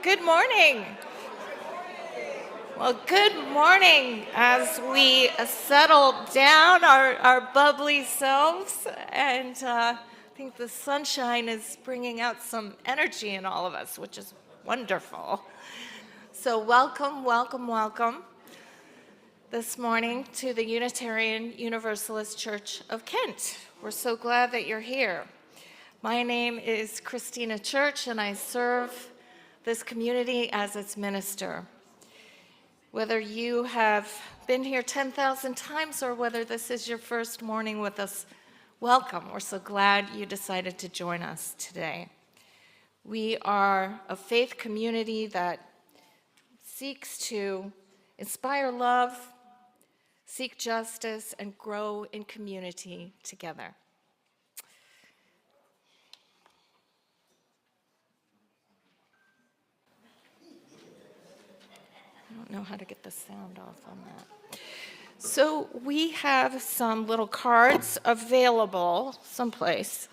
Good morning. Well, good morning as we settle down our bubbly selves. And I think the sunshine is bringing out some energy in all of us, which is wonderful. So welcome, welcome, welcome this morning to the Unitarian Universalist Church of Kent. We're so glad that you're here. My name is Christina Church, and I serve this community as its minister. Whether you have been here 10,000 times or whether this is your first morning with us, welcome. We're so glad you decided to join us today. We are a faith community that seeks to inspire love, seek justice, and grow in community together. I don't know how to get the sound off on that. So we have some little cards available someplace.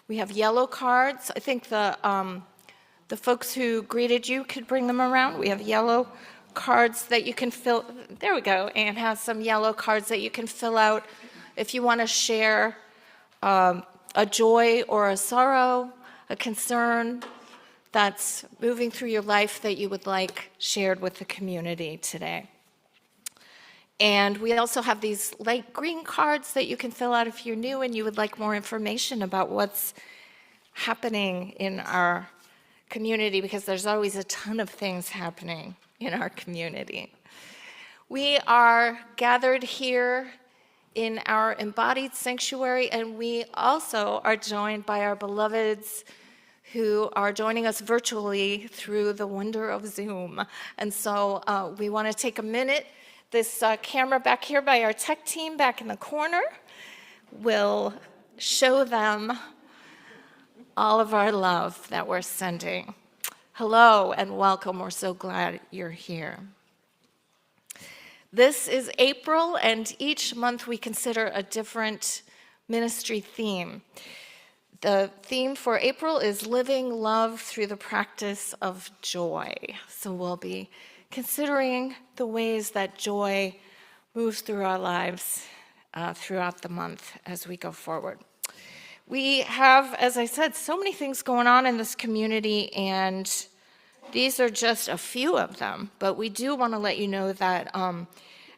We have yellow cards. I think the folks who greeted you could bring them around. We have yellow cards that you can fill. There we go. Anne has some yellow cards that you can fill out if you want to share a joy or a sorrow, a concern that's moving through your life that you would like shared with the community today. And we also have these light green cards that you can fill out if you're new and you would like more information about what's happening in our community, because there's always a ton of things happening in our community. We are gathered here in our embodied sanctuary, and we also are joined by our beloveds who are joining us virtually through the wonder of Zoom. And so we want to take a minute. This camera back here by our tech team back in the corner will show them all of our love that we're sending. Hello and welcome. We're so glad you're here. This is April, and each month we consider a different ministry theme. The theme for April is living love through the practice of joy. So we'll be considering the ways that joy moves through our lives throughout the month as we go forward. We have, as I said, so many things going on in this community, and these are just a few of them. But we do want to let you know that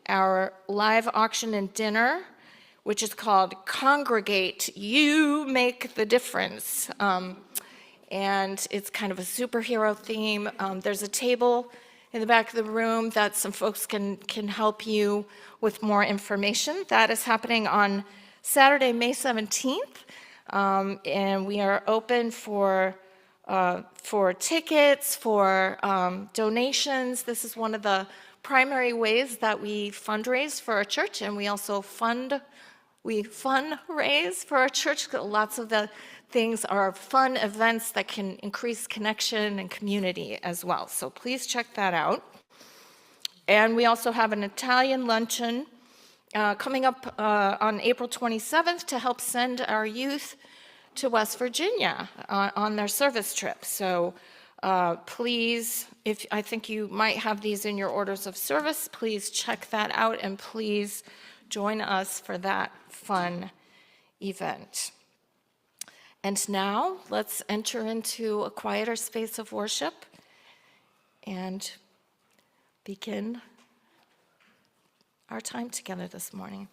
our live auction and dinner, which is called Congregate, You Make the Difference. And it's kind of a superhero theme. There's a table in the back of the room that some folks can help you with more information. That is happening on Saturday, May 17th. And we are open for tickets, for donations. This is one of the primary ways that we fundraise for our church, and we also fundraise for our church. Lots of the things are fun events that can increase connection and community as well. So please check that out. And we also have an Italian luncheon coming up on April 27th to help send our youth to West Virginia on their service trip. So please, I think you might have these in your orders of service, please check that out and please join us for that fun event. And now let's enter into a quieter space of worship and begin our time together this morning.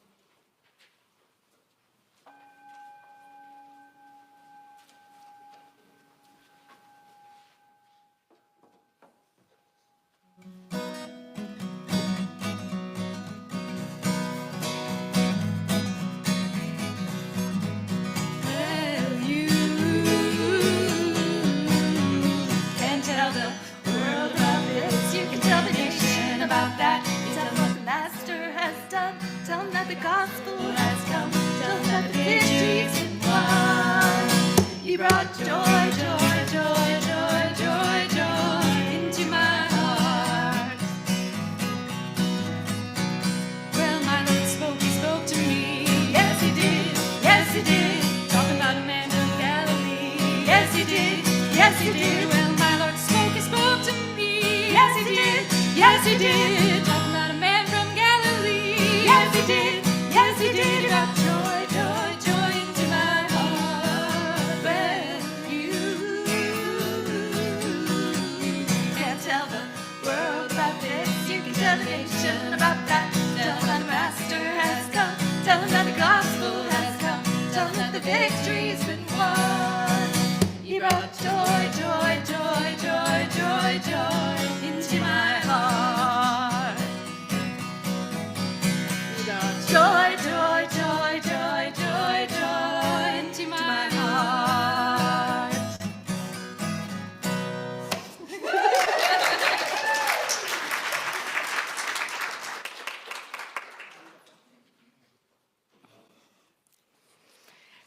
yes he did. Well, my Lord he spoke to me. Yes he did, yes he did. Talking about a man from Galilee. Yes he did, yes he did. About joy, joy, joy into my heart. When you can't tell the world about this, you can tell the nation about that. Tell them that the Master has come. Tell them that the gospel has come. Tell them that the victory's been won. He brought joy, joy, joy, joy, joy, joy into my heart. He brought joy, joy, joy, joy, joy, joy into my heart.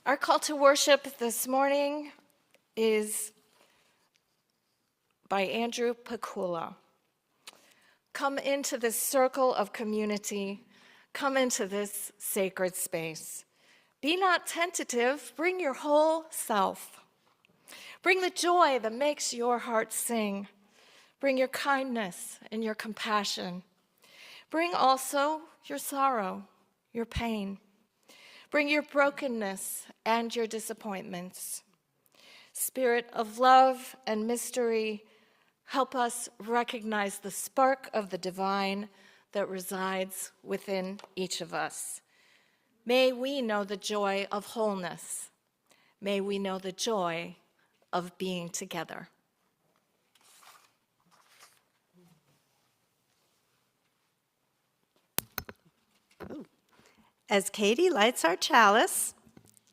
Our call to worship this morning is by Andrew Pakula. Come into this circle of community. Come into this sacred space. Be not tentative. Bring your whole self. Bring the joy that makes your heart sing. Bring your kindness and your compassion. Bring also your sorrow, your pain. Bring your brokenness and your disappointments. Spirit of love and mystery, help us recognize the spark of the divine that resides within each of us. May we know the joy of wholeness. May we know the joy of being together. As Katie lights our chalice,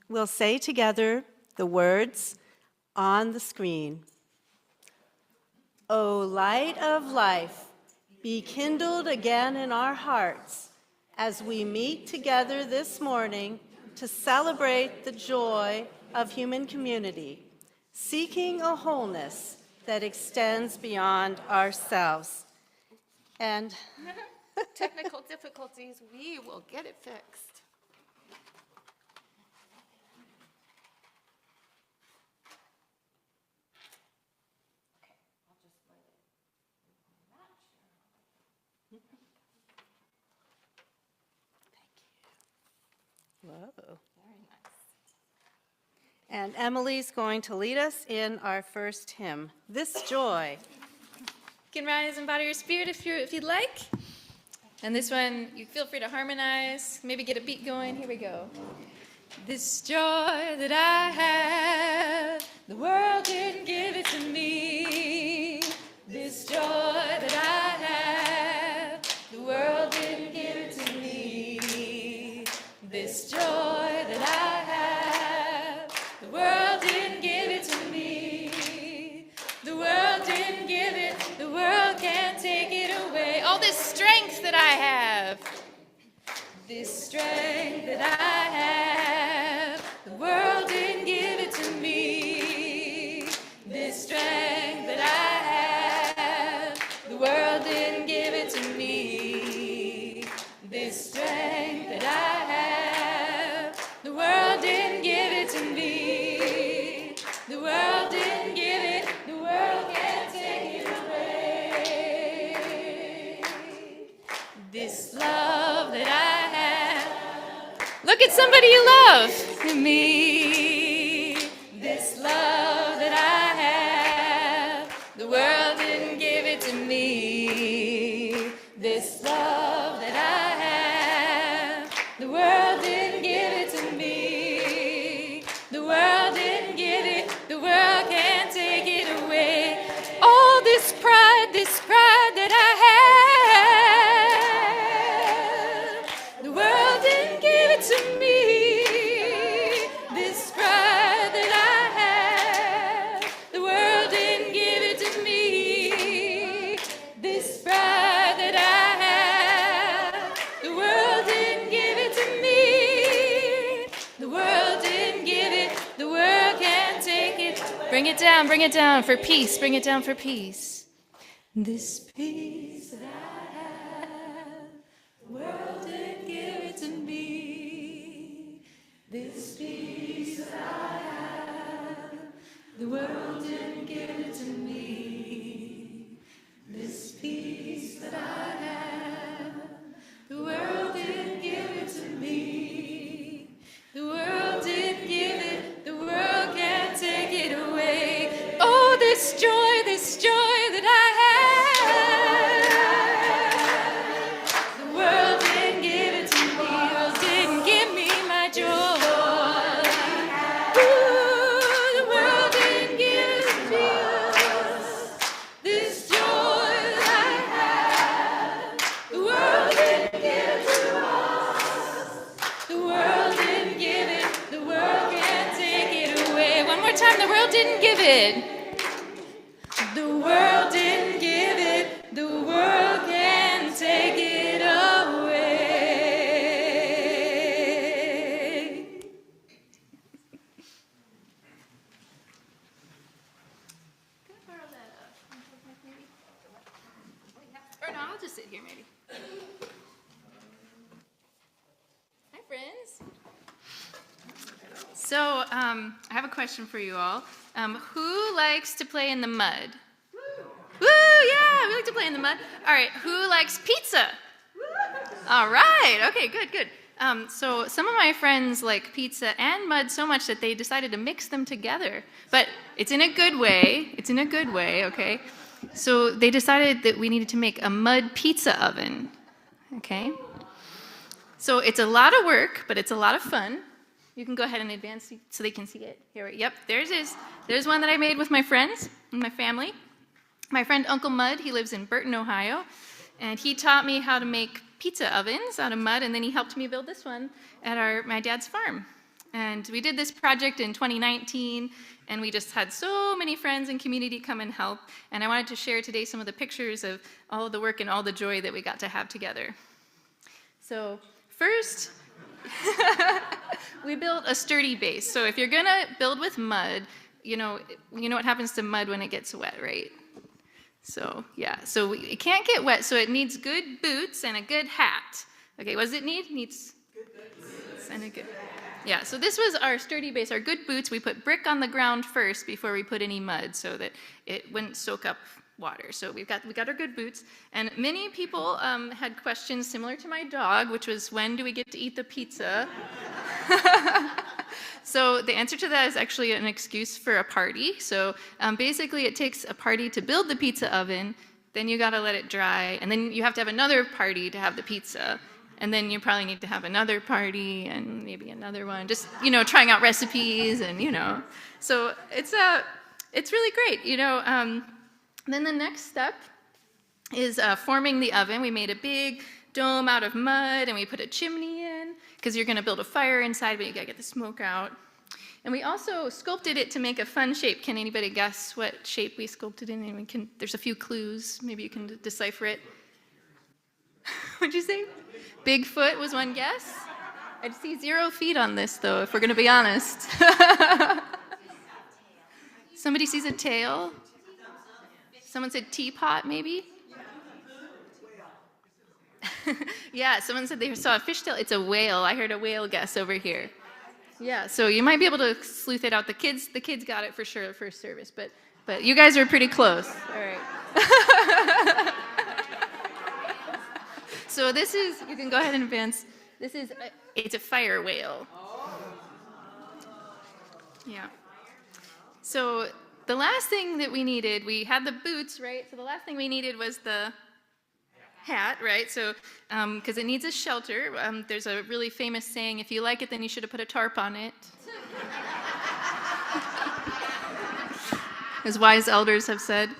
we'll say together the words on the screen. O light of life, be kindled again in our hearts as we meet together this morning to celebrate the joy of human community, seeking a wholeness that extends beyond ourselves. And Technical difficulties, we will get it fixed. whoa. Very nice. And Emily's going to lead us in our first hymn, This Joy. You can rise and bow to your spirit if you'd like. And this one, you feel free to harmonize, maybe get a beat going. Here we go. This joy that I have, the world didn't give it to me. This joy that I have, the world didn't give it to me. This joy that I have, the world didn't give it to me. The world didn't give it, the world can't take it away. All this strength that I have, this strength that I have, the world didn't give it to me. This strength that I have, the world didn't give it to me. This strength that I have, the world didn't give it to me. The world didn't give it, the world can't take it away. This love that I have, look at somebody you love, me. This love that I have, the world didn't give it to me. This love that I have, the world didn't give it to me. The world didn't give it, the world can't take it away. All this pride that I have, the world didn't give it to me. This pride that I have, the world didn't give it to me. This pride that I have, the world didn't give it to me. The world didn't give it, the world can't take it. Bring it down for peace, bring it down for peace. This peace that I have, the world didn't give it to me. This peace that I have, the world didn't didn't give it to me. This peace that I have, the world didn't give it to me. The world didn't give it, the world can't take it away. Oh, this joy that I have. The world didn't give it to me, the world didn't give me my joy. Ooh, the world didn't give it to me. This joy that I have, the world didn't give it to us. The world didn't give it, the world can't take it away. One more time, the world didn't give it. The world didn't give it, the world can't take it away. Can I borrow that maybe? Or no, I'll just sit here maybe. Hi, friends. So, I have a question for you all. Who likes to play in the mud? Woo, yeah, we like to play in the mud. All right, who likes pizza? All right, okay, good. So some of my friends like pizza and mud so much that they decided to mix them together. But it's in a good way. It's in a good way, okay? So they decided that we needed to make a mud pizza oven, okay? So it's a lot of work, but it's a lot of fun. You can go ahead and advance so they can see it. Here, yep, there's one that I made with my friends and my family. My friend Uncle Mud, he lives in Burton, Ohio, and he taught me how to make pizza ovens out of mud, and then he helped me build this one at my dad's farm. And we did this project in 2019, and we just had so many friends and community come and help, and I wanted to share today some of the pictures of all of the work and all the joy that we got to have together. So first, we built a sturdy base. So if you're gonna build with mud, you know what happens to mud when it gets wet, right? So yeah, so it can't get wet, so it needs good boots and a good hat. Okay, what does it need? It needs good boots and a good. Yeah, so this was our sturdy base, our good boots. We put brick on the ground first before we put any mud so that it wouldn't soak up water. So we got our good boots, and many people had questions similar to my dog, which was, when do we get to eat the pizza? So the answer to that is actually an excuse for a party. So basically it takes a party to build the pizza oven, then you gotta let it dry, and then you have to have another party to have the pizza, and then you probably need to have another party and maybe another one, just trying out recipes and So it's really great, Then the next step is forming the oven. We made a big dome out of mud, and we put a chimney in, because you're going to build a fire inside, but you got to get the smoke out. And we also sculpted it to make a fun shape. Can anybody guess what shape we sculpted in? And there's a few clues. Maybe you can decipher it. What'd you say? Bigfoot was one guess. I'd see 0 feet on this, though, if we're going to be honest. Somebody sees a tail? Someone said teapot, maybe? Yeah, someone said they saw a fishtail. It's a whale. I heard a whale guess over here. Yeah, so you might be able to sleuth it out. The kids got it for sure at first service, but you guys are pretty close. All right. So this is, you can go ahead and advance. It's a fire whale. Yeah. So the last thing that we needed, we had the boots, right? So the last thing we needed was the hat, right? So, because it needs a shelter. There's a really famous saying, if you like it, then you should have put a tarp on it. As wise elders have said.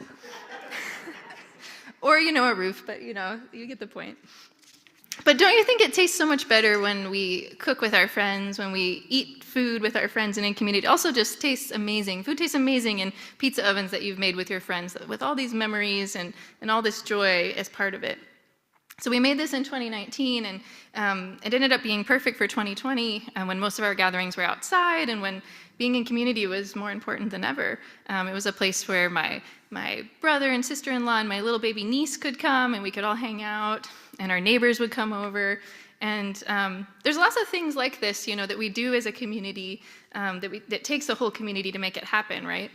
Or, a roof, but, you get the point. But don't you think it tastes so much better when we cook with our friends, when we eat food with our friends and in community? It also just tastes amazing. Food tastes amazing in pizza ovens that you've made with your friends, with all these memories and all this joy as part of it. So we made this in 2019, and it ended up being perfect for 2020, when most of our gatherings were outside and when being in community was more important than ever. It was a place where my brother and sister-in-law and my little baby niece could come, and we could all hang out, and our neighbors would come over. And there's lots of things like this, that we do as a community, that takes the whole community to make it happen, right?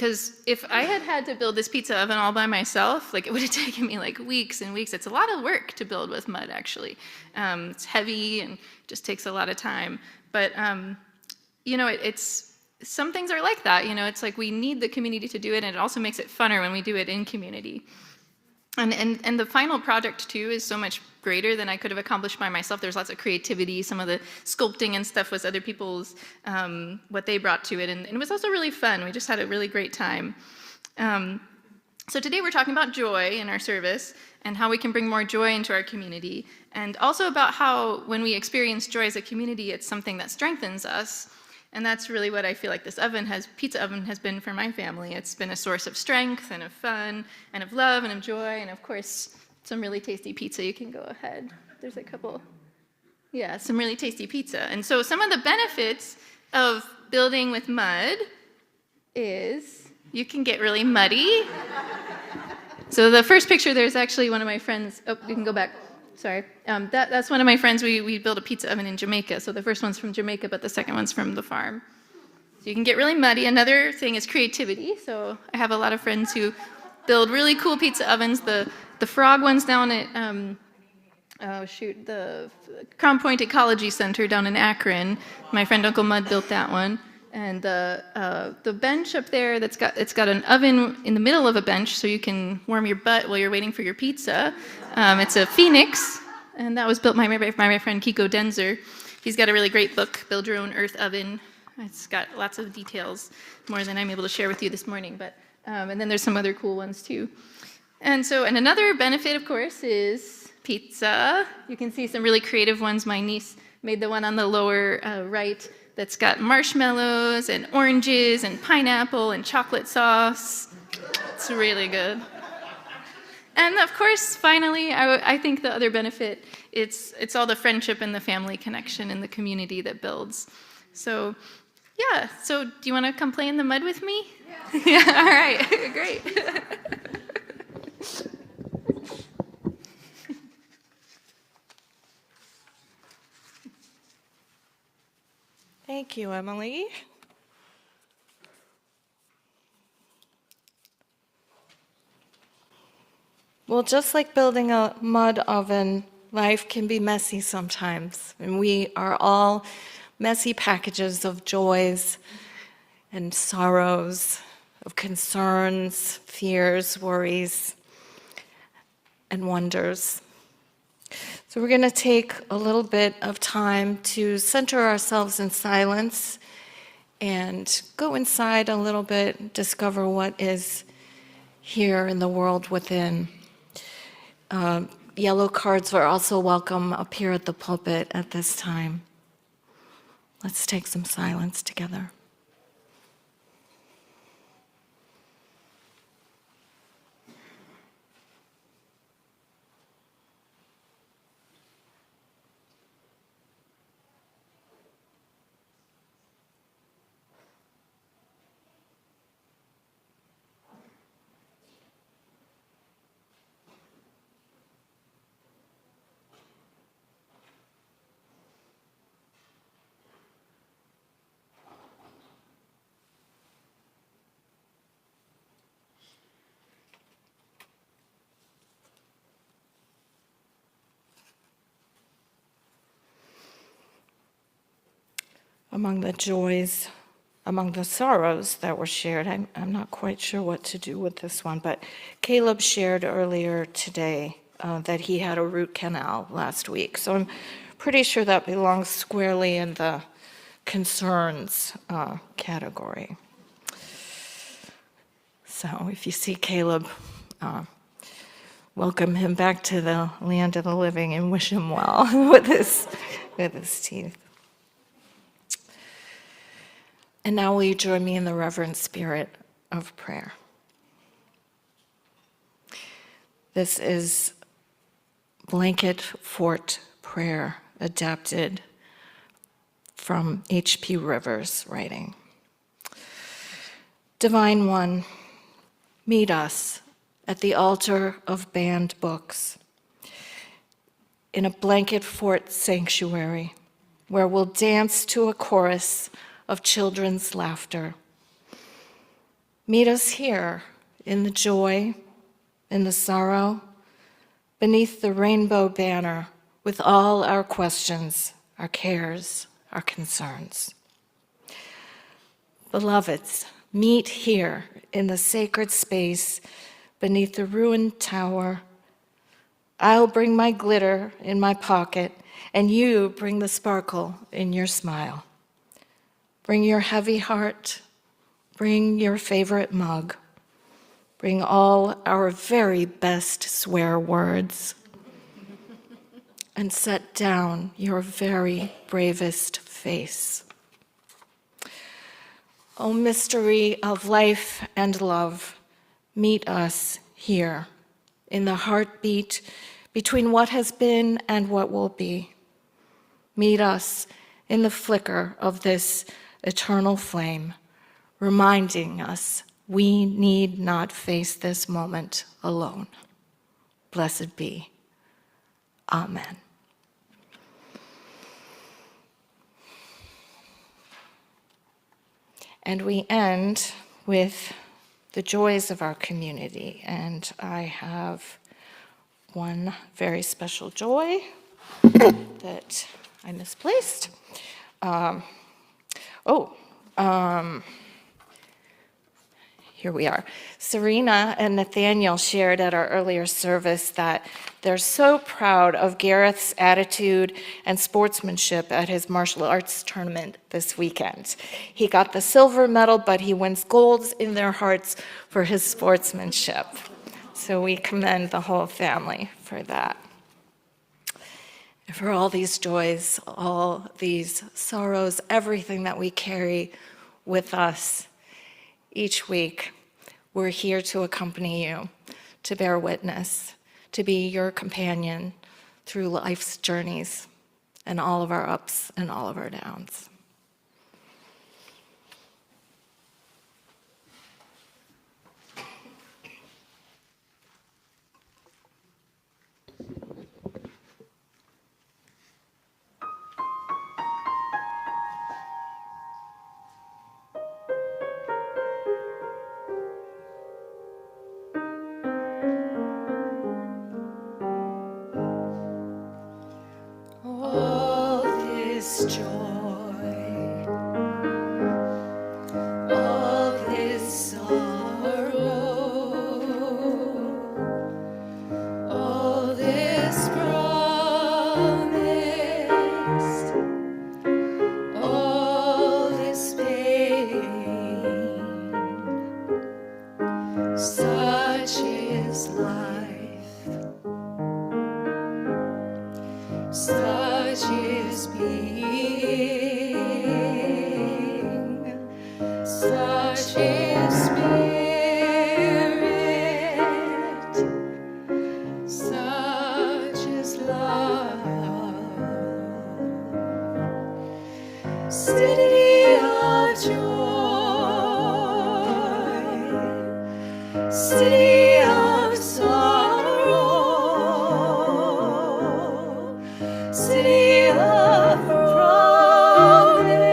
Because if I had to build this pizza oven all by myself, like it would have taken me like weeks and weeks. It's a lot of work to build with mud, actually. It's heavy and just takes a lot of time. But it's some things are like that. It's like we need the community to do it, and it also makes it funner when we do it in community. And the final project, too, is so much greater than I could have accomplished by myself. There's lots of creativity. Some of the sculpting and stuff was other people's, what they brought to it. And it was also really fun. We just had a really great time. So today we're talking about joy in our service and how we can bring more joy into our community. And also about how when we experience joy as a community, it's something that strengthens us. And that's really what I feel like this pizza oven has been for my family. It's been a source of strength and of fun and of love and of joy and, of course, some really tasty pizza. You can go ahead. There's a couple. Yeah, some really tasty pizza. And so some of the benefits of building with mud is you can get really muddy. So the first picture, there's actually one of my friends. Oh, you can go back. Sorry. That's one of my friends. We built a pizza oven in Jamaica. So the first one's from Jamaica, but the second one's from the farm. So you can get really muddy. Another thing is creativity. So I have a lot of friends who build really cool pizza ovens. The frog ones down at, the Crown Point Ecology Center down in Akron. My friend Uncle Mud built that one. And the bench up there, it's got an oven in the middle of a bench, so you can warm your butt while you're waiting for your pizza. It's a Phoenix, and that was built by my friend Kiko Denzer. He's got a really great book, Build Your Own Earth Oven. It's got lots of details, more than I'm able to share with you this morning. But and then there's some other cool ones too. And another benefit, of course, is pizza. You can see some really creative ones. My niece made the one on the lower right. That's got marshmallows and oranges and pineapple and chocolate sauce. It's really good. And of course, finally, I think the other benefit, it's all the friendship and the family connection and the community that builds. So, yeah. So do you want to come play in the mud with me? Yeah. Yeah, all right. Great. Thank you, Emily. Well, just like building a mud oven, life can be messy sometimes. And we are all messy packages of joys and sorrows, of concerns, fears, worries, and wonders. So we're going to take a little bit of time to center ourselves in silence and go inside a little bit, discover what is here in the world within. Yellow cards are also welcome up here at the pulpit at this time. Let's take some silence together. Among the joys, among the sorrows that were shared, I'm not quite sure what to do with this one, but Caleb shared earlier today that he had a root canal last week. So I'm pretty sure that belongs squarely in the concerns category. So if you see Caleb, welcome him back to the land of the living and wish him well with his teeth. And now will you join me in the reverent spirit of prayer? This is blanket fort prayer adapted from H.P. Rivers' writing. Divine One, meet us at the altar of banned books in a blanket fort sanctuary where we'll dance to a chorus of children's laughter. Meet us here in the joy, in the sorrow, beneath the rainbow banner with all our questions, our cares, our concerns. Beloveds, meet here in the sacred space beneath the ruined tower. I'll bring my glitter in my pocket, and you bring the sparkle in your smile. Bring your heavy heart, bring your favorite mug, bring all our very best swear words, and set down your very bravest face. O mystery of life and love, meet us here in the heartbeat between what has been and what will be. Meet us in the flicker of this eternal flame, reminding us we need not face this moment alone. Blessed be. Amen. And we end with the joys of our community. And I have one very special joy that I misplaced. Here we are. Serena and Nathaniel shared at our earlier service that they're so proud of Gareth's attitude and sportsmanship at his martial arts tournament this weekend. He got the silver medal, but he wins golds in their hearts for his sportsmanship. So we commend the whole family for that. And for all these joys, all these sorrows, everything that we carry with us each week, we're here to accompany you, to bear witness, to be your companion through life's journeys and all of our ups and all of our downs. All this joy, all this sorrow, all this promise, all this pain, such is life, such is being, such is spirit, such is love, city of joy, city of sorrow, city of promise,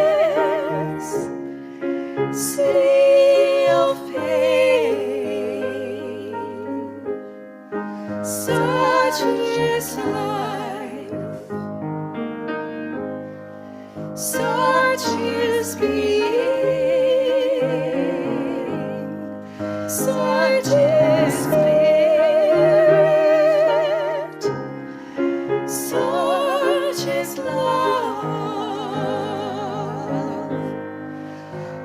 city of pain, such is life, such is being, such is spirit, such is love,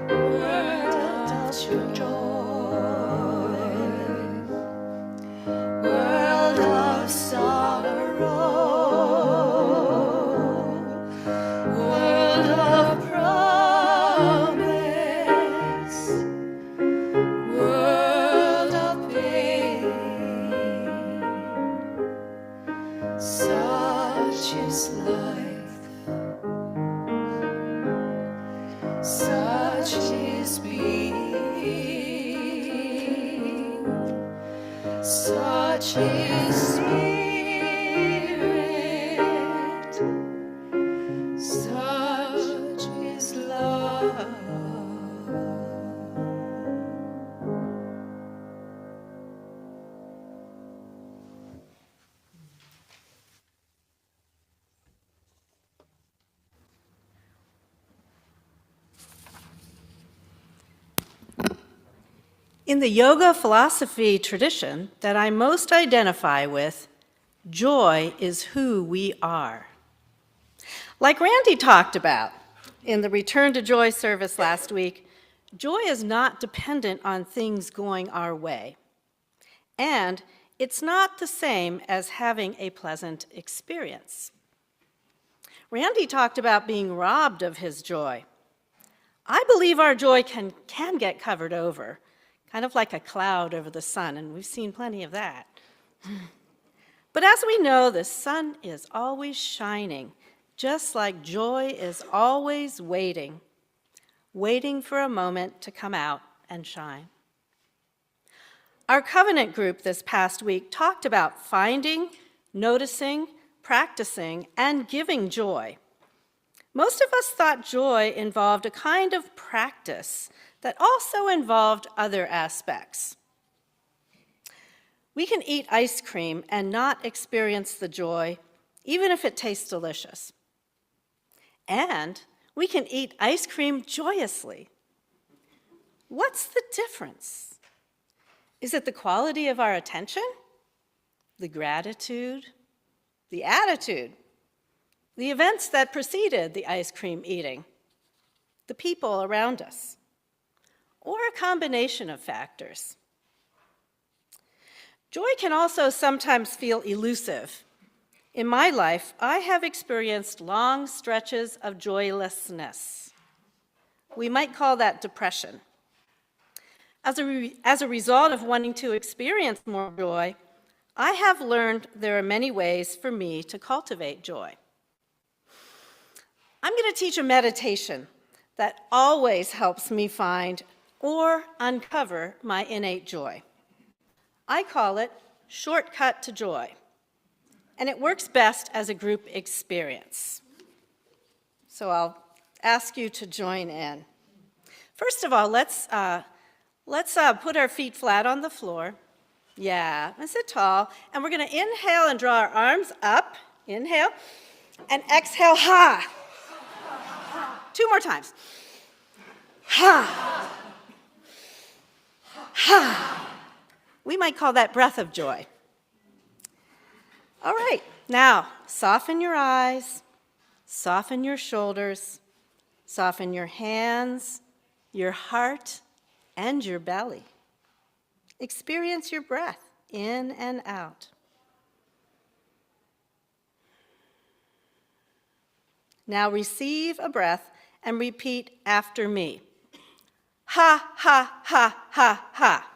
world of joy, world of sorrow, world of promise, world of pain, such is life, such is being, such is spirit, such is love. In the yoga philosophy tradition that I most identify with, joy is who we are. Like Randy talked about in the Return to Joy service last week, joy is not dependent on things going our way. And it's not the same as having a pleasant experience. Randy talked about being robbed of his joy. I believe our joy can get covered over, kind of like a cloud over the sun, and we've seen plenty of that. But as we know, the sun is always shining, just like joy is always waiting for a moment to come out and shine. Our covenant group this past week talked about finding, noticing, practicing, and giving joy. Most of us thought joy involved a kind of practice that also involved other aspects. We can eat ice cream and not experience the joy, even if it tastes delicious. And we can eat ice cream joyously. What's the difference? Is it the quality of our attention, the gratitude, the attitude, the events that preceded the ice cream eating, the people around us, or a combination of factors? Joy can also sometimes feel elusive. In my life, I have experienced long stretches of joylessness. We might call that depression. As a result of wanting to experience more joy, I have learned there are many ways for me to cultivate joy. I'm going to teach a meditation that always helps me find or uncover my innate joy. I call it Shortcut to Joy, and it works best as a group experience. So I'll ask you to join in. First of all, let's put our feet flat on the floor. Yeah, and sit tall. And we're going to inhale and draw our arms up. Inhale. And exhale, ha. 2 more times. Ha. Ha. We might call that breath of joy. All right, now soften your eyes, soften your shoulders, soften your hands, your heart, and your belly. Experience your breath in and out. Now receive a breath and repeat after me. Ha, ha, ha, ha, ha.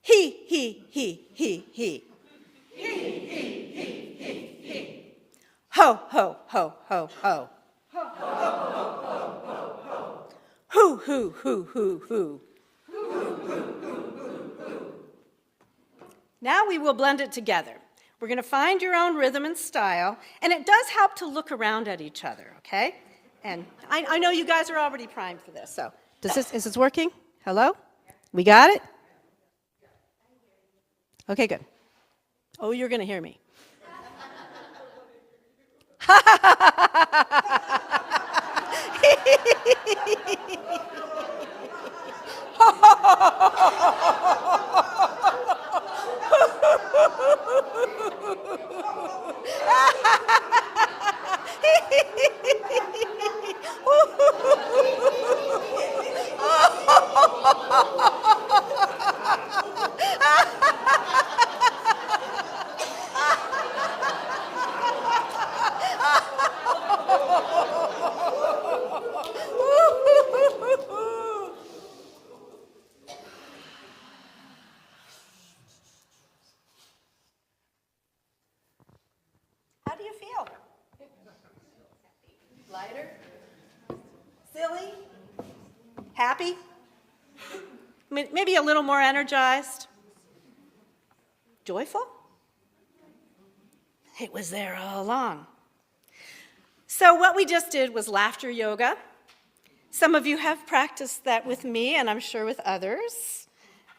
He, he, he, he, he. He, he, he, he, he. Ho, ho, ho, ho, ho. Ho, ho, ho, ho, ho, ho. Hoo, hoo, hoo, hoo, hoo. Hoo, hoo, hoo, hoo, hoo. Now we will blend it together. We're going to find your own rhythm and style, and it does help to look around at each other, okay? And I know you guys are already primed for this, so is this working? Hello? We got it? Okay, good. Oh, you're going to hear me. How do you feel? Lighter? Silly? Happy? Maybe a little more energized? Joyful? It was there all along. So what we just did was laughter yoga. Some of you have practiced that with me, and I'm sure with others.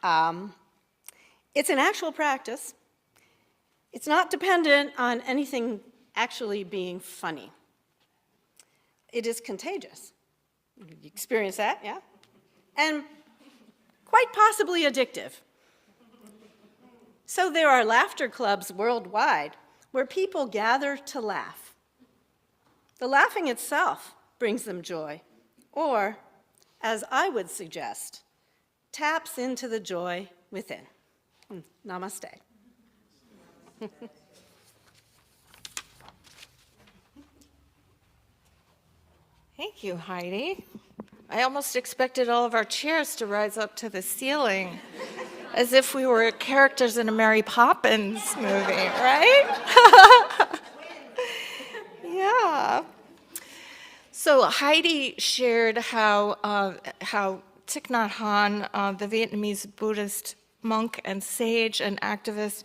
It's an actual practice. It's not dependent on anything actually being funny. It is contagious. You experience that, yeah? And quite possibly addictive. So there are laughter clubs worldwide where people gather to laugh. The laughing itself brings them joy, or, as I would suggest, taps into the joy within. Namaste. Thank you, Heidi. I almost expected all of our chairs to rise up to the ceiling, as if we were characters in a Mary Poppins movie, right? Yeah. So Heidi shared how Thich Nhat Hanh, the Vietnamese Buddhist monk and sage and activist,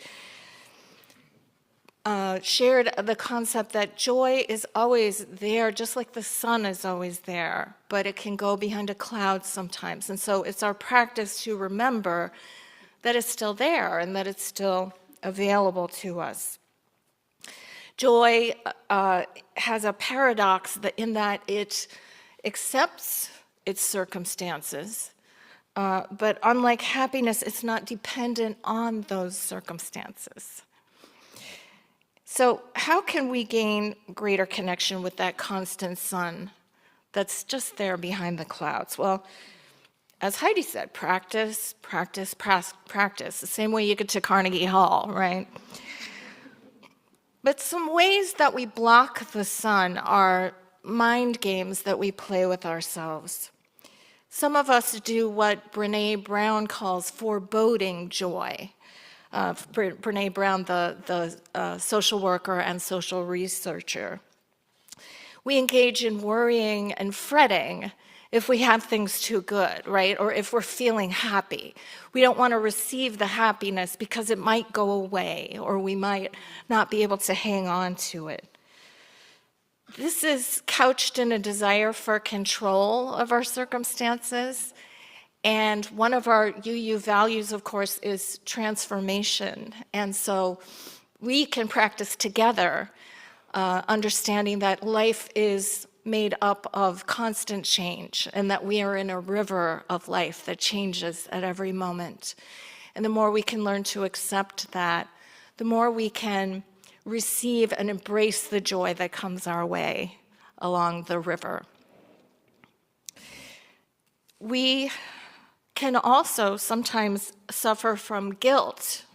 shared the concept that joy is always there, just like the sun is always there, but it can go behind a cloud sometimes. And so it's our practice to remember that it's still there and that it's still available to us. Joy has a paradox in that it accepts its circumstances, but unlike happiness, it's not dependent on those circumstances. So how can we gain greater connection with that constant sun that's just there behind the clouds? Well, as Heidi said, practice, practice, practice, the same way you get to Carnegie Hall, right? But some ways that we block the sun are mind games that we play with ourselves. Some of us do what Brené Brown calls foreboding joy. Brené Brown, the social worker and social researcher. We engage in worrying and fretting if we have things too good, right? Or if we're feeling happy. We don't want to receive the happiness because it might go away or we might not be able to hang on to it. This is couched in a desire for control of our circumstances. And one of our UU values, of course, is transformation. And so we can practice together, understanding that life is made up of constant change and that we are in a river of life that changes at every moment. And the more we can learn to accept that, the more we can receive and embrace the joy that comes our way along the river. We can also sometimes suffer from guilt,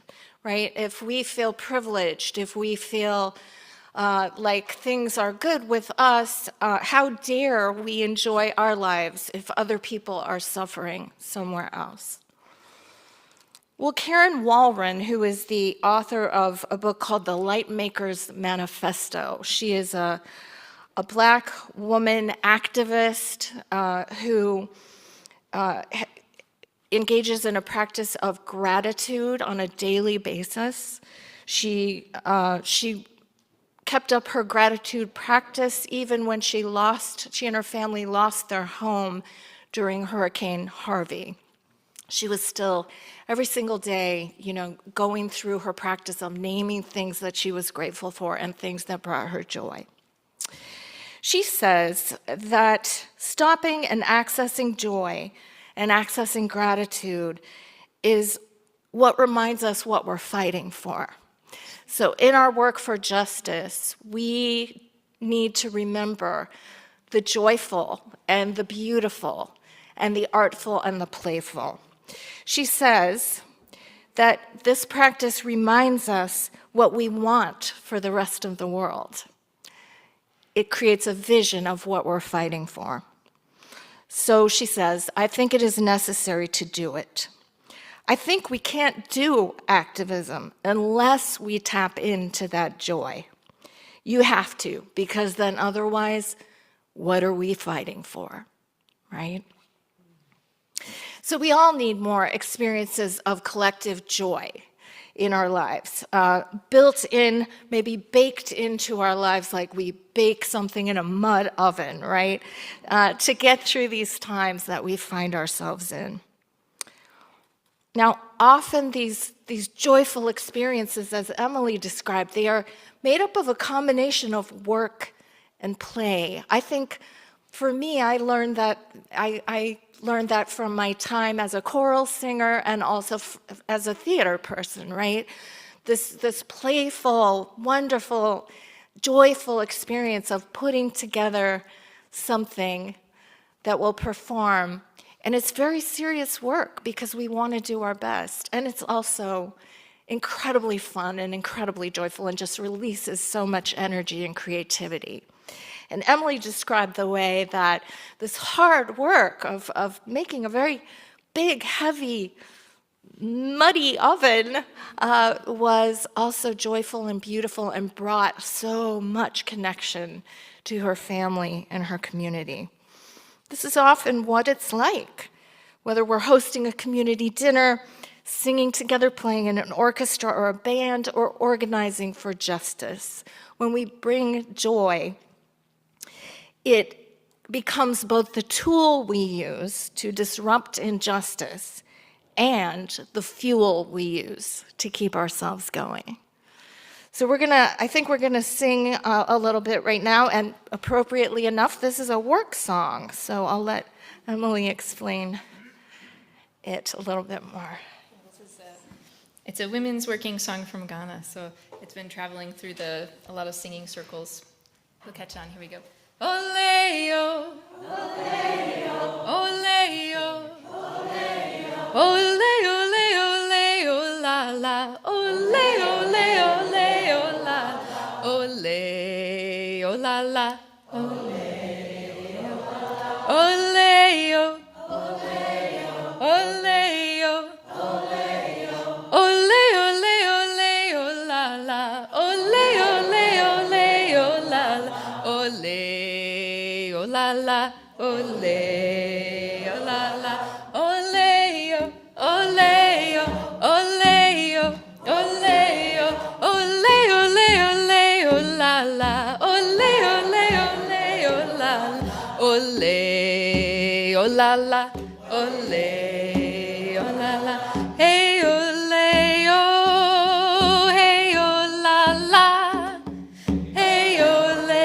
right? If we feel privileged, if we feel like things are good with us, how dare we enjoy our lives if other people are suffering somewhere else? Well, Karen Walren, who is the author of a book called The Lightmaker's Manifesto, she is a Black woman activist who engages in a practice of gratitude on a daily basis. She kept up her gratitude practice even when she and her family lost their home during Hurricane Harvey. She was still, every single day, going through her practice of naming things that she was grateful for and things that brought her joy. She says that stopping and accessing joy and accessing gratitude is what reminds us what we're fighting for. So in our work for justice, we need to remember the joyful and the beautiful and the artful and the playful. She says that this practice reminds us what we want for the rest of the world. It creates a vision of what we're fighting for. So she says, I think it is necessary to do it. I think we can't do activism unless we tap into that joy. You have to, because then otherwise, what are we fighting for, right? So we all need more experiences of collective joy in our lives, built in, maybe baked into our lives like we bake something in a mud oven, right? To get through these times that we find ourselves in. Now, often these joyful experiences, as Emily described, they are made up of a combination of work and play. I think For me, I learned that from my time as a choral singer and also as a theater person, right? This playful, wonderful, joyful experience of putting together something that will perform. And it's very serious work because we want to do our best. And it's also incredibly fun and incredibly joyful and just releases so much energy and creativity. And Emily described the way that this hard work of making a very big, heavy, muddy oven was also joyful and beautiful and brought so much connection to her family and her community. This is often what it's like, whether we're hosting a community dinner, singing together, playing in an orchestra or a band, or organizing for justice. When we bring joy, it becomes both the tool we use to disrupt injustice and the fuel we use to keep ourselves going. So I think we're gonna sing a little bit right now, and appropriately enough, this is a work song, so I'll let Emily explain it a little bit more. It's a women's working song from Ghana, so it's been traveling through a lot of singing circles. We'll catch on. Here we go. Ole-yo, ole-yo, ole-yo, ole-yo, ole-yo, la la, ole-yo, ole-yo, ole-yo, la, ole-yo, la la, ole-yo, ole-yo, ole-yo. La ole oh la la ole yo ole yo ole yo ole yo ole ole ole la la ole ole la ole oh la la ole oh la la hey ole yo hey oh la la hey ole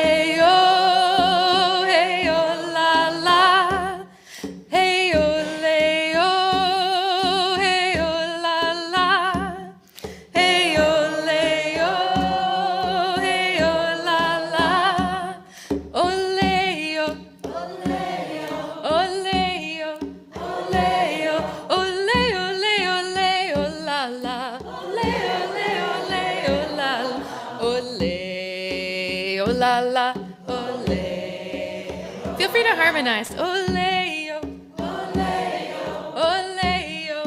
yo la la, ole. Feel free to harmonize. Ole yo, ole yo, ole yo,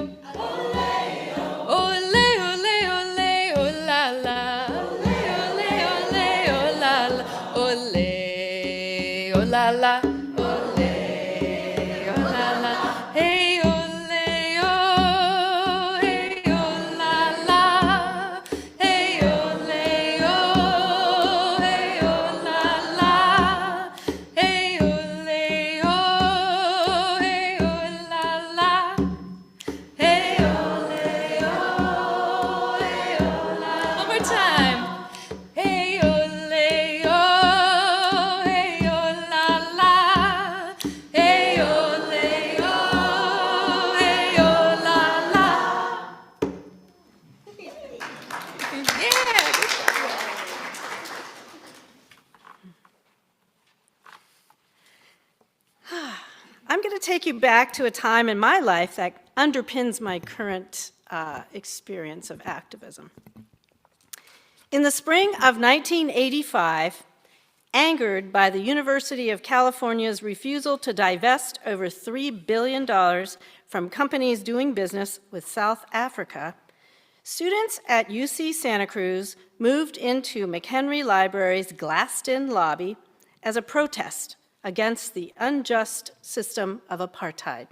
ole ole ole ole la la, ole ole ole la la, ole oh la la, ole oh la la. Hey ole yo, hey oh la la, hey ole yo. I'm going to take you back to a time in my life that underpins my current experience of activism. In the spring of 1985, angered by the University of California's refusal to divest over $3 billion from companies doing business with South Africa, students at UC Santa Cruz moved into McHenry Library's glassed-in lobby as a protest against the unjust system of apartheid.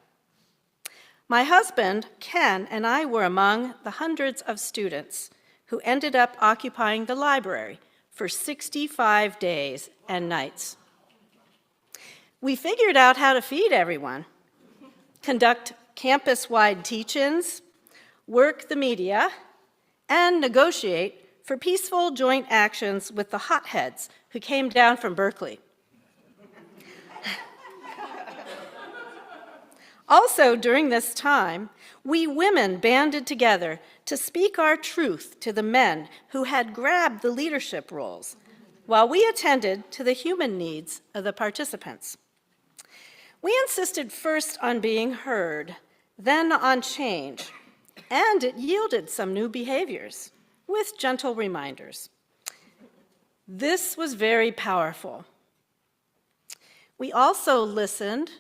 My husband, Ken, and I were among the hundreds of students who ended up occupying the library for 65 days and nights. We figured out how to feed everyone, conduct campus-wide teach-ins, work the media, and negotiate for peaceful joint actions with the hotheads who came down from Berkeley. Also, during this time, we women banded together to speak our truth to the men who had grabbed the leadership roles, while we attended to the human needs of the participants. We insisted first on being heard, then on change, and it yielded some new behaviors with gentle reminders. This was very powerful. We also listened,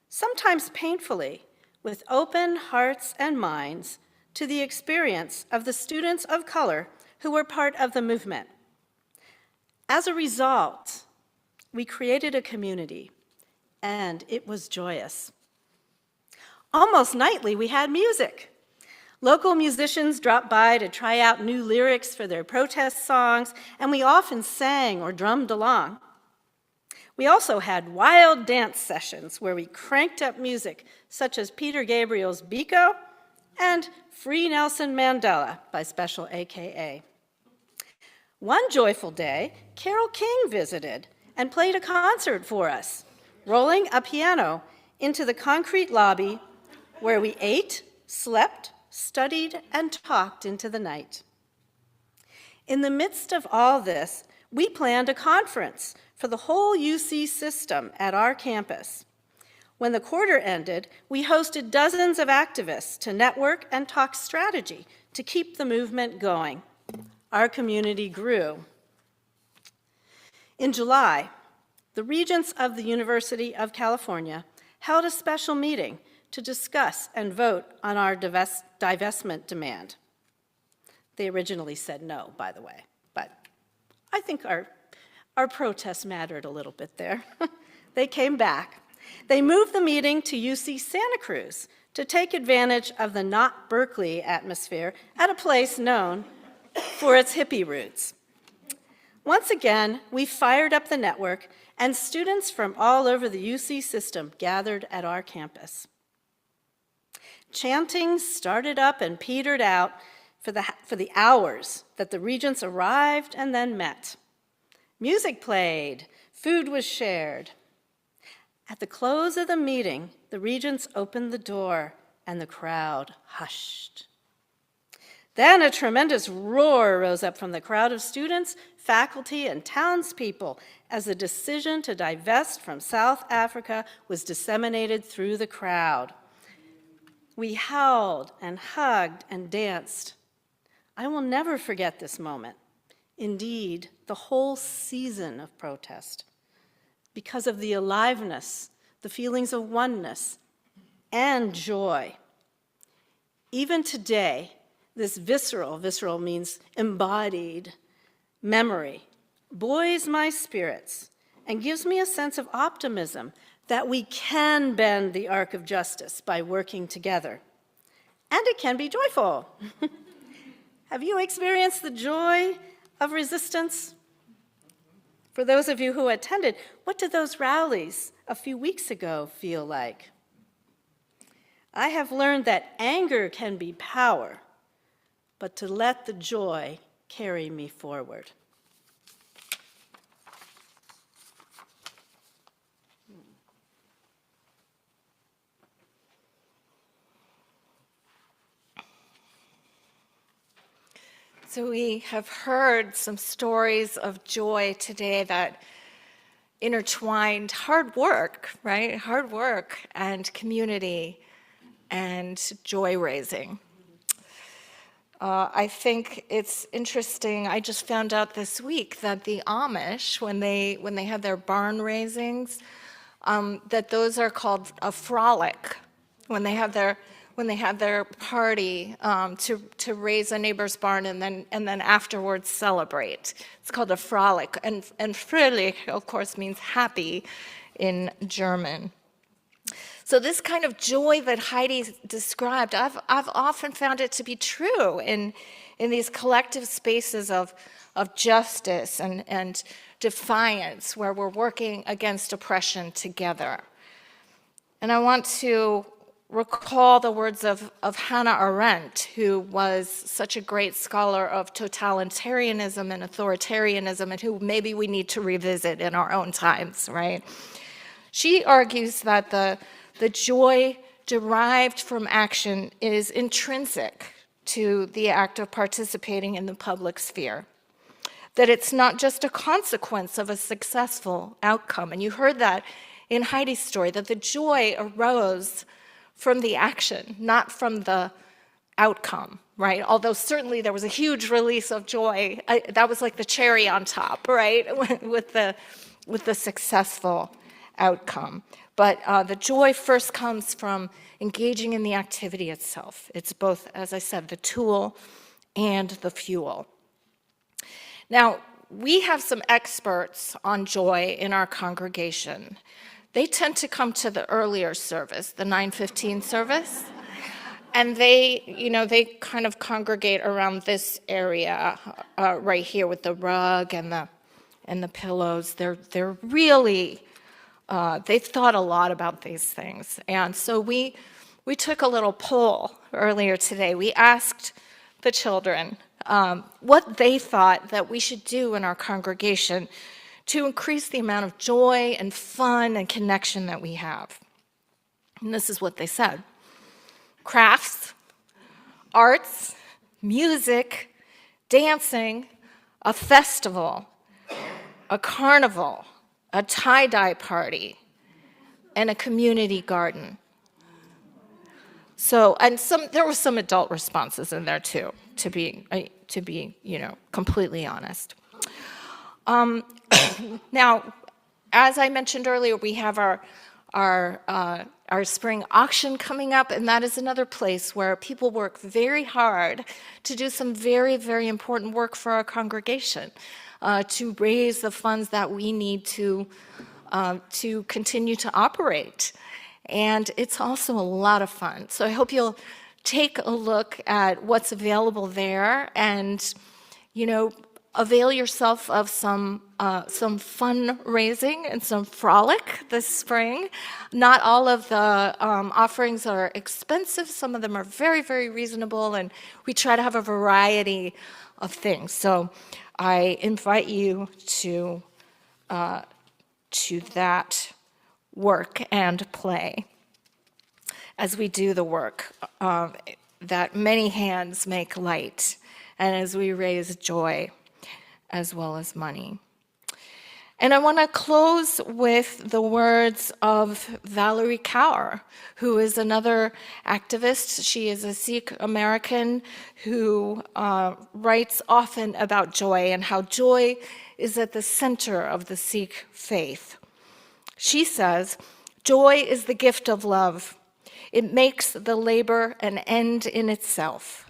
sometimes painfully, with open hearts and minds to the experience of the students of color who were part of the movement. As a result, we created a community, and it was joyous. Almost nightly, we had music. Local musicians dropped by to try out new lyrics for their protest songs, and we often sang or drummed along. We also had wild dance sessions where we cranked up music such as Peter Gabriel's Biko and Free Nelson Mandela by Special AKA. One joyful day, Carole King visited and played a concert for us, rolling a piano into the concrete lobby where we ate, slept, studied, and talked into the night. In the midst of all this, we planned a conference for the whole UC system at our campus. When the quarter ended, we hosted dozens of activists to network and talk strategy to keep the movement going. Our community grew. In July, the regents of the University of California held a special meeting to discuss and vote on our divestment demand. They originally said no, by the way, but I think our protest mattered a little bit there. They came back. They moved the meeting to UC Santa Cruz to take advantage of the not Berkeley atmosphere at a place known for its hippie roots. Once again, we fired up the network, and students from all over the UC system gathered at our campus. Chanting started up and petered out for the hours that the regents arrived and then met. Music played, food was shared. At the close of the meeting, the regents opened the door and the crowd hushed. Then a tremendous roar rose up from the crowd of students, faculty, and townspeople as the decision to divest from South Africa was disseminated through the crowd. We howled and hugged and danced. I will never forget this moment. Indeed, the whole season of protest, because of the aliveness, the feelings of oneness, and joy. Even today, this visceral means embodied, memory buoys my spirits and gives me a sense of optimism that we can bend the arc of justice by working together. And it can be joyful. Have you experienced the joy of resistance? For those of you who attended, what did those rallies a few weeks ago feel like? I have learned that anger can be power, but to let the joy carry me forward. So we have heard some stories of joy today that intertwined hard work, right? Hard work and community and joy raising. I think it's interesting. I just found out this week that the Amish, when they have their barn raisings, that those are called a frolic. When they have their party to raise a neighbor's barn and then afterwards celebrate. It's called a frolic, and fröhlich, of course, means happy in German. So this kind of joy that Heidi described, I've often found it to be true in these collective spaces of justice and defiance, where we're working against oppression together. And I want to recall the words of Hannah Arendt, who was such a great scholar of totalitarianism and authoritarianism, and who maybe we need to revisit in our own times, right? She argues that the joy derived from action is intrinsic to the act of participating in the public sphere. That it's not just a consequence of a successful outcome. And you heard that in Heidi's story, that the joy arose from the action, not from the outcome, right? Although certainly there was a huge release of joy. That was like the cherry on top, right? with the successful outcome. But the joy first comes from engaging in the activity itself. It's both, as I said, the tool and the fuel. Now, we have some experts on joy in our congregation. They tend to come to the earlier service, the 9:15 service, and they kind of congregate around this area right here with the rug and the pillows. They're really they've thought a lot about these things, and so we took a little poll earlier today. We asked the children what they thought that we should do in our congregation to increase the amount of joy and fun and connection that we have. And this is what they said: crafts, arts, music, dancing, a festival, a carnival, a tie-dye party, and a community garden. So, and there were some adult responses in there too, to be completely honest. Now, as I mentioned earlier, we have our spring auction coming up, and that is another place where people work very hard to do some very, very important work for our congregation, to raise the funds that we need to continue to operate. And it's also a lot of fun. So I hope you'll take a look at what's available there and, avail yourself of some fundraising and some frolic this spring. Not all of the offerings are expensive. Some of them are very, very reasonable, and we try to have a variety of things. So I invite you to that work and play as we do the work that many hands make light, and as we raise joy as well as money. And I want to close with the words of Valerie Kaur, who is another activist. She is a Sikh American who writes often about joy and how joy is at the center of the Sikh faith. She says, "Joy is the gift of love. It makes the labor an end in itself.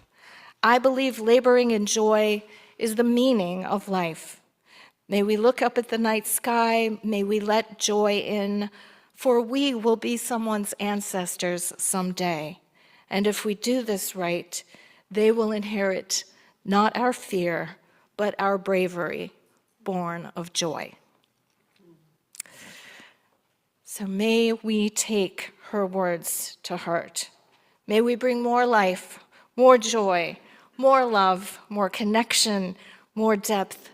I believe laboring in joy is the meaning of life. May we look up at the night sky, may we let joy in, for we will be someone's ancestors someday. And if we do this right, they will inherit not our fear, but our bravery, born of joy." So may we take her words to heart. May we bring more life, more joy, more love, more connection, more depth,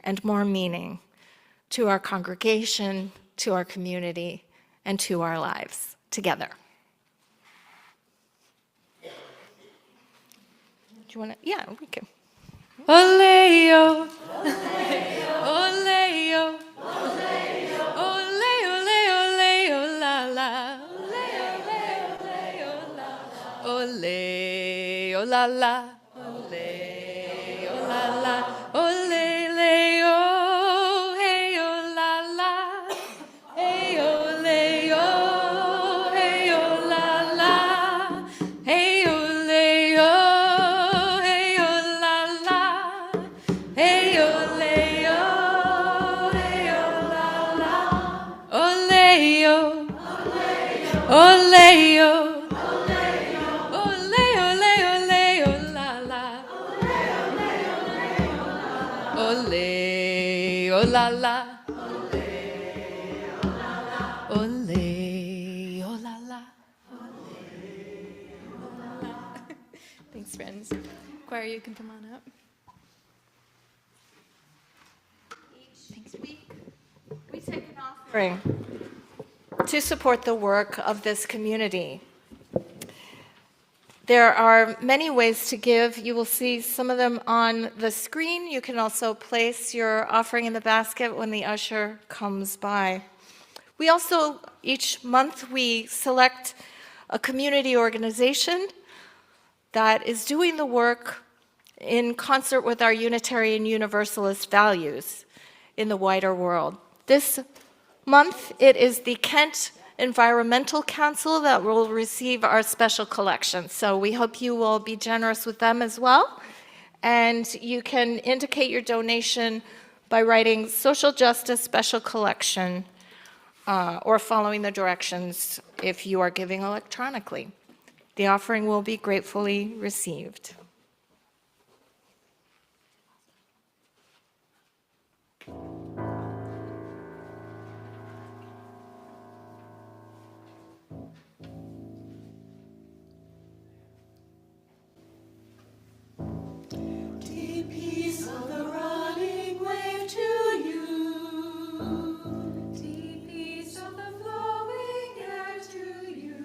and more meaning to our congregation, to our community, and to our lives together. Do you want to? Yeah, we can. Ole-o, ole-o, ole-o-le-o-le-o-la-la, ole-o-la-la, ole-o-la-la, ole-le-o, hey-o-la-la, hey-o-le-o, hey-o-la-la, hey-o-le-o, hey-o-la-la, hey-o-le-o, hey-o-la-la, ole-o, ole-o, ole-o-la-la, ole-o-la-la. Thanks, friends. Choir, you can come on up. Each week, we take an offering to support the work of this community. There are many ways to give. You will see some of them on the screen. You can also place your offering in the basket when the usher comes by. We also, each month, we select a community organization that is doing the work in concert with our Unitarian Universalist values in the wider world. This month, it is the Kent Environmental Council that will receive our special collection. So we hope you will be generous with them as well. And you can indicate your donation by writing Social Justice Special Collection or following the directions if you are giving electronically. The offering will be gratefully received. Deep peace of the running wave to you. Deep peace of the flowing air to you.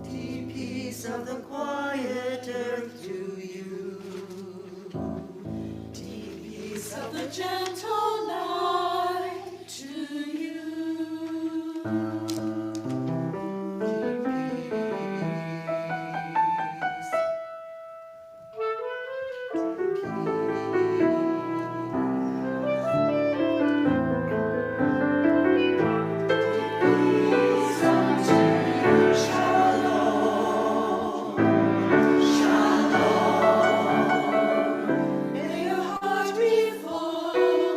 Deep peace of the quiet earth to you. Deep peace of the gentle night to you. May your heart be full.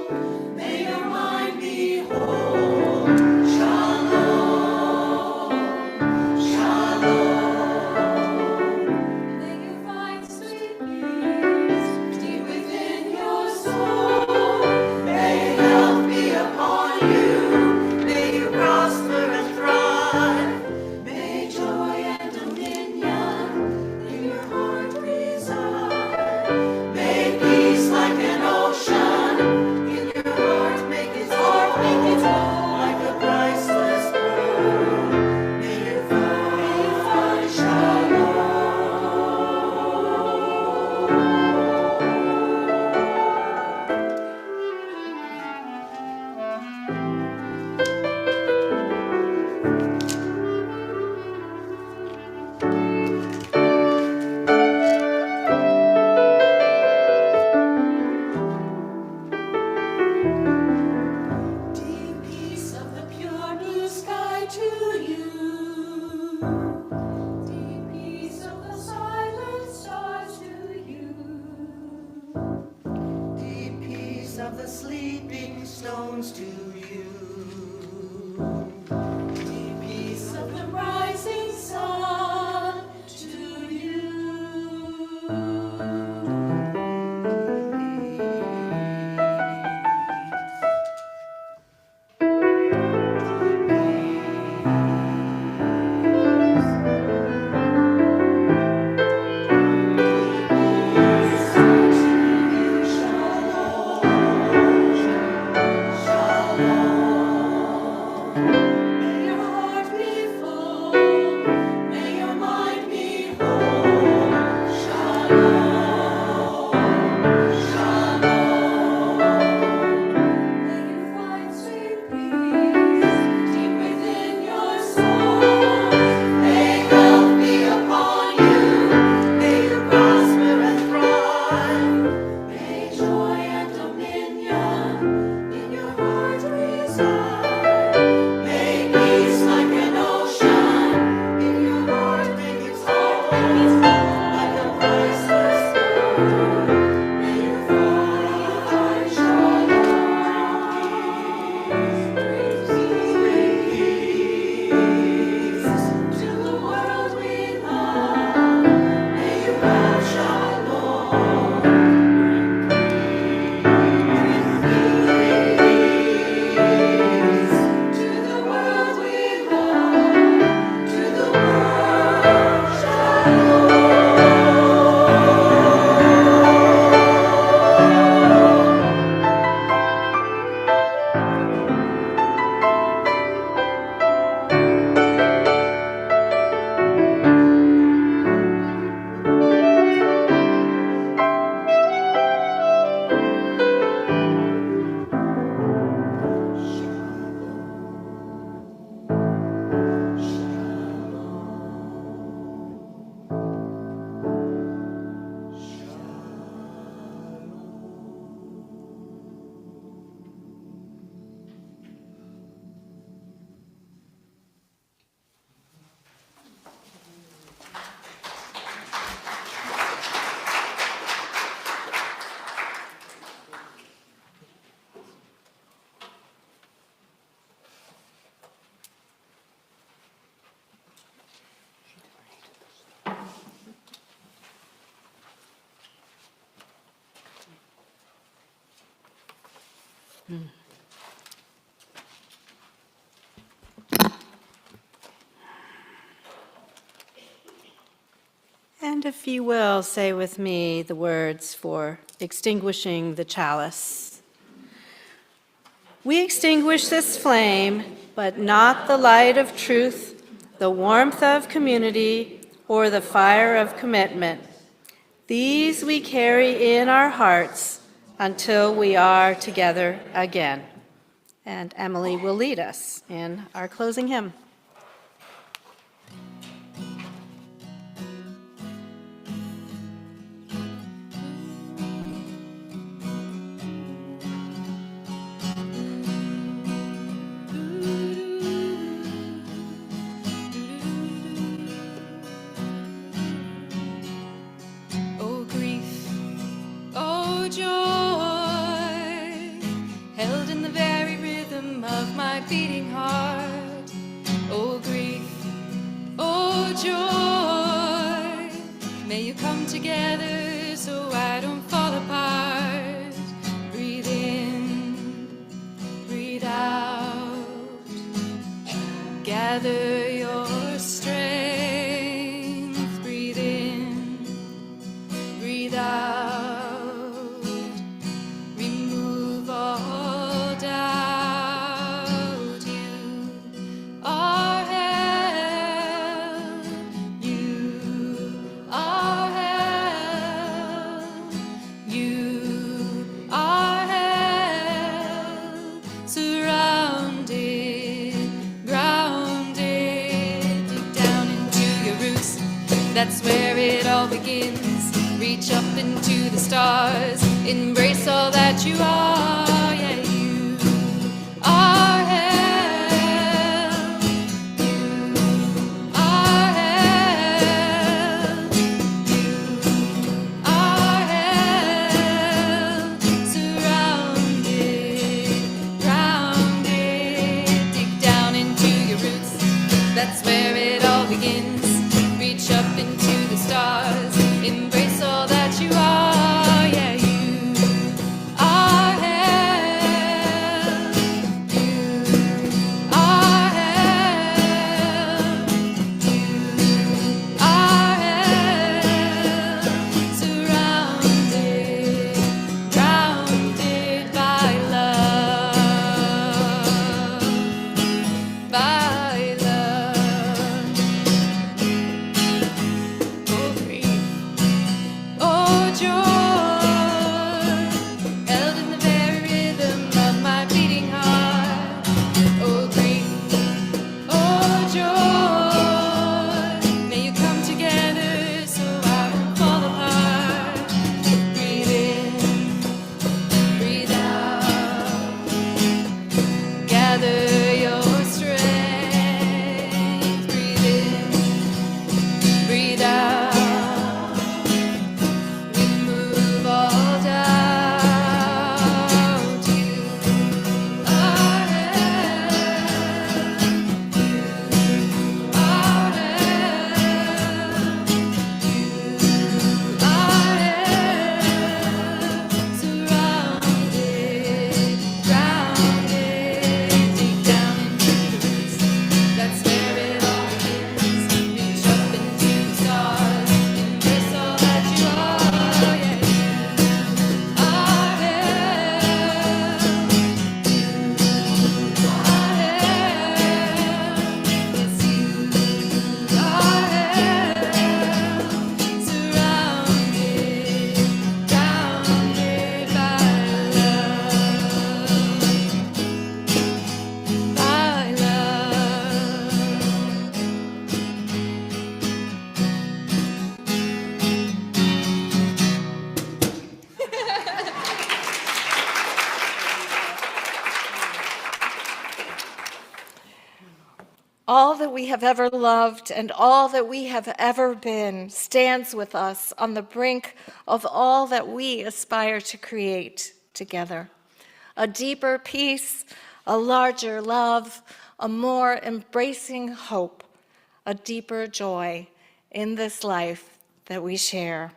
And if you will, say with me the words for extinguishing the chalice. We extinguish this flame, but not the light of truth, the warmth of community, or the fire of commitment. These we carry in our hearts until we are together again. And Emily will lead us in our closing hymn. Oh grief, oh joy, held in the very rhythm of my beating heart. Oh grief, oh joy, may you come together so I don't fall apart. Breathe in, breathe out, gather your strength. Breathe in, breathe out, remove all doubt. You are held, you are held, you are held, surrounded, grounded, dig down into your roots. That's where it all begins. Reach up into the stars, embrace all that you are. Yeah, you are held, you are held, you are held, surrounded, grounded. Dig down into your roots. That's where it all begins. Reach up into the stars, embrace all that you are. Yeah, you are held, you are held, you are held, surrounded, grounded by love, by love. Oh grief, oh joy, held in the very rhythm of my beating heart. Oh grief, oh joy, may you come together so I won't fall apart. Breathe in, breathe out, gather your strength. Breathe in, breathe out, remove all doubt. You are held, you are held, you are held, surrounded, grounded. Deep down into the roots, that's where it all begins. Reach up into the stars, embrace all that you are. Yeah, you are held, you are held, yes you are held, surrounded, grounded by love, by love. All that we have ever loved and all that we have ever been stands with us on the brink of all that we aspire to create together. A deeper peace, a larger love, a more embracing hope, a deeper joy in this life that we share.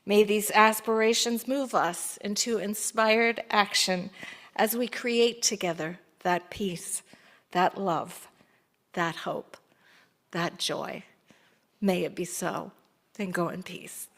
May these aspirations move us into inspired action as we create together that peace, that love, that hope, that joy. May it be so. Then go in peace.